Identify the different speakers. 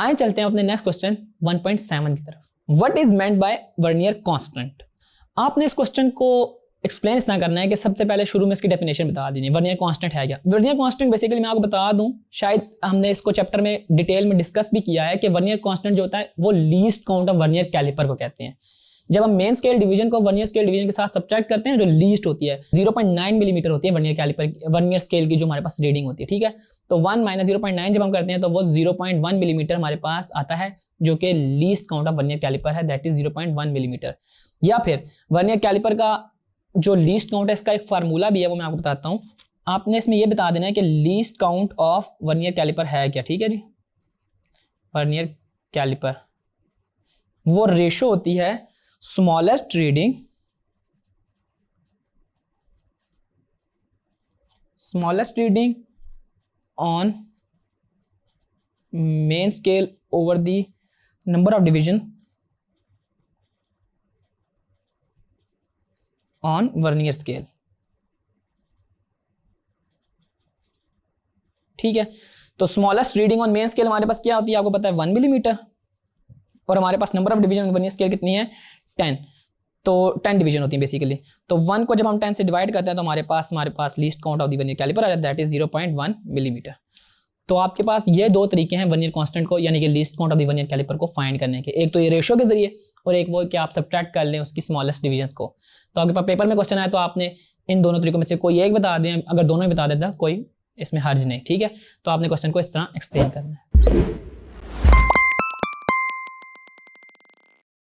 Speaker 1: आए चलते हैं अपने नेक्स्ट क्वेश्चन 1.7 की तरफ। What is meant by vernier constant. आपने इस क्वेश्चन को एक्सप्लेन इतना करना है कि सबसे पहले शुरू में इसकी डेफिनेशन बता देनी है। वर्नियर कांस्टेंट है क्या? वर्नियर कांस्टेंट बेसिकली मैं आपको बता दूं, शायद हमने इसको चैप्टर में डिटेल में डिस्कस भी किया है कि वर्नियर कांस्टेंट जो होता है वो least count of vernier caliper को कहते हैं। जब हम मेन स्केल डिवीजन को वर्नियर स्केल डिवीजन के साथ सब्ट्रैक्ट करते हैं, जो लीस्ट होती है 0.9 मिलीमीटर होती है वर्नियर कैलिपर, वर्नियर स्केल की जो हमारे पास रीडिंग होती है, ठीक है। तो 1 - 0.9 जब हम करते हैं तो वो 0.1 मिलीमीटर हमारे पास आता है, जो कि least count of vernier caliper है, दैट इज 0.1 मिलीमीटर। या फिर वर्नियर कैलिपर का जो लीस्ट काउंट है, इसका एक फार्मूला भी है, वो मैं आपको बताता हूँ। आपने इसमें ये बता देना है कि least count of vernier caliper है क्या, ठीक है जी। वर्नियर कैलिपर वो रेशो होती है smallest reading on main scale over the number of division on vernier scale, ठीक है। तो smallest reading on main scale हमारे पास क्या होती है, आपको पता है 1 मिलीमीटर, और हमारे पास number of division vernier scale कितनी है 10, तो 10 डिवीजन होती है बेसिकली। तो 1 को जब हम 10 से डिवाइड करते हैं तो हमारे पास least count of the vernier calliper आ जाता है, दैट इज 0.1 मिलीमीटर। तो आपके पास ये दो तरीके हैं वर्नियर कांस्टेंट को, यानी कि least count of the vernier caliper को फाइंड करने के। एक तो ये रेशियो के जरिए, और एक वो कि आप सब्ट्रैक्ट कर लें उसकी स्मॉलेस्ट डिवीजंस को। तो आपके पास पेपर में क्वेश्चन आए तो आपने इन दोनों तरीकों में से कोई एक बता दें, अगर दोनों ही बता देता कोई इसमें हर्ज नहीं, ठीक है। तो आपने क्वेश्चन को इस तरह एक्सप्लेन करना है।